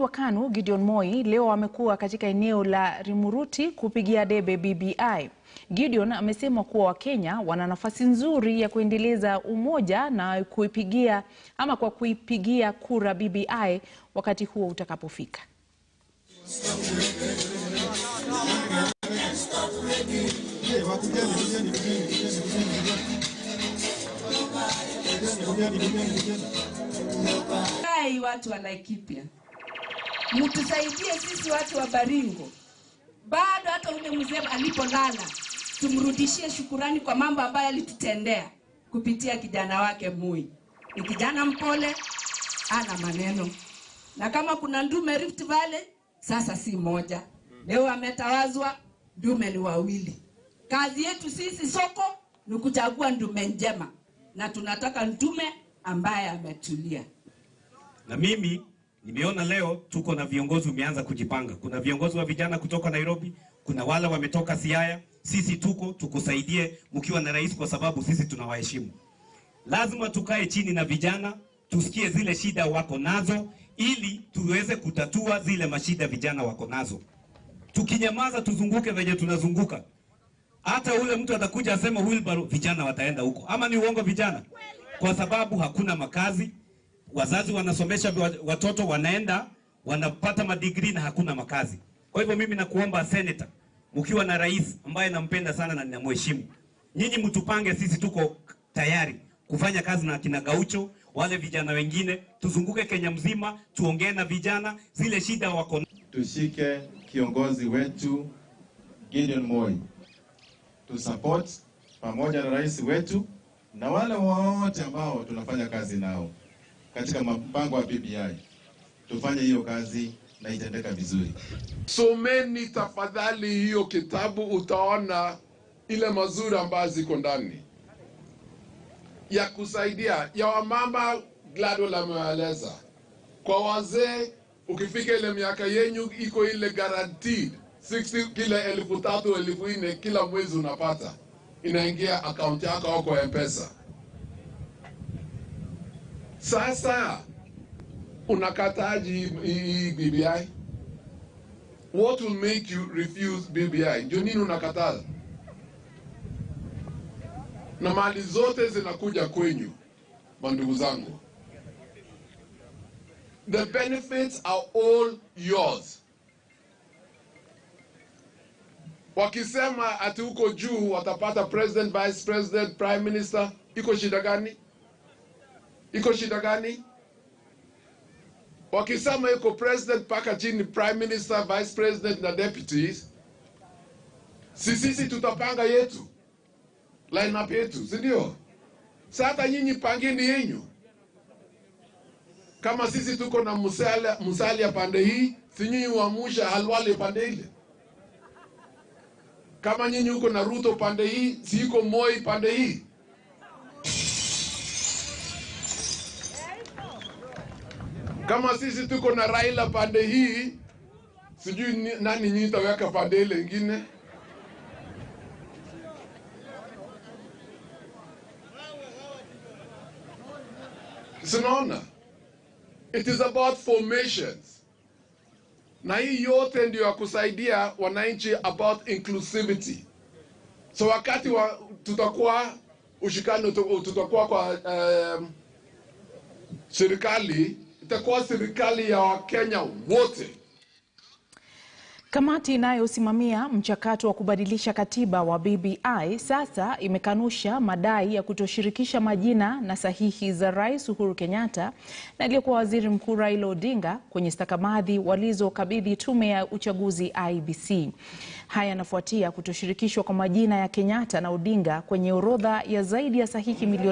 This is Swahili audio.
Wa KANU Gideon Moi leo amekuwa katika eneo la Rimuruti kupigia debe BBI. Gideon amesema kuwa Wakenya wana nafasi nzuri ya kuendeleza umoja na kuipigia kura BBI wakati huo utakapofika. Hai watu wa Laikipia, mtusaidie sisi watu wa Baringo. Bado hata ule mzee alipolala tumrudishie shukurani kwa mambo ambayo alitutendea kupitia kijana wake Moi. Ni kijana mpole, ana maneno. Na kama kuna ndume Rift Valley, sasa si moja. Leo ametawazwa ndume ni wawili. Kazi yetu sisi soko ni kuchagua ndume njema. Na tunataka ndume ambaye ametulia. Na mimi nimeona leo tuko na viongozi umeanza kujipanga. Kuna viongozi wa vijana kutoka Nairobi, kuna wale wametoka Siaya. Sisi tukusaidie mkiwa na rais, kwa sababu sisi tunawaheshimu. Lazima tukae chini na vijana, tusikie zile shida wako nazo ili tuweze kutatua zile mashida vijana wako nazo. Tukinyamaza tuzunguke venye tunazunguka, hata ule mtu atakuja asema wheelbarrow, vijana wataenda huko. Ama ni uongo vijana? Kwa sababu hakuna makazi. Wazazi wanasomesha watoto, wanaenda wanapata madigrii na hakuna makazi. Kwa hivyo mimi nakuomba senator, mkiwa na rais ambaye nampenda sana na ninamheshimu, nyinyi mtupange, sisi tuko tayari kufanya kazi na kina Gaucho, wale vijana wengine, tuzunguke Kenya mzima, tuongee na vijana zile shida wako. Tushike kiongozi wetu Gideon Moi, tu support pamoja na rais wetu na wale wote ambao tunafanya kazi nao katika mpango wa BBI. Tufanye hiyo kazi na itendeka vizuri. Someni tafadhali hiyo kitabu, utaona ile mazuri ambazo ziko ndani ya kusaidia. Ya wamama Gladwell ameeleza. Kwa wazee ukifika ile miaka yenyu iko ile guaranteed 60 kila 3,000 4,000 kila mwezi unapata. Inaingia account yako au kwa M-Pesa. Sasa unakataji hii BBI? What will make you refuse BBI? Ndio nini unakataza? Na mali zote zinakuja kwenyu, mandugu zangu. The benefits are all yours. Wakisema ati huko juu watapata president, vice president, prime minister, iko shida gani? Iko shida gani? Wakisema iko president paka chini prime minister, vice president na deputies, sisi tutapanga yetu, line up yetu, si ndio? Sasa nyinyi pangeni yenyu. Kama sisi tuko na Musalia pande hii, si nyinyi uamusha Halwale pande ile. Kama nyinyi uko na Ruto pande hii, si iko Moi pande hii. Kama sisi tuko na Raila pande hii, sijui nani nyinyi taweka pande ile nyingine. Sinaona? It is about formations. Na hii yote ndio ya kusaidia wananchi about inclusivity. So wakati tutakuwa ushikano, tutakuwa kwa serikali, itakuwa serikali ya Wakenya wote. Kamati inayosimamia mchakato wa kubadilisha katiba wa BBI sasa imekanusha madai ya kutoshirikisha majina na sahihi za Rais Uhuru Kenyatta na aliyekuwa Waziri Mkuu Raila Odinga kwenye stakabadhi walizokabidhi tume ya uchaguzi IEBC. Haya yanafuatia kutoshirikishwa kwa majina ya Kenyatta na Odinga kwenye orodha ya zaidi ya sahihi milioni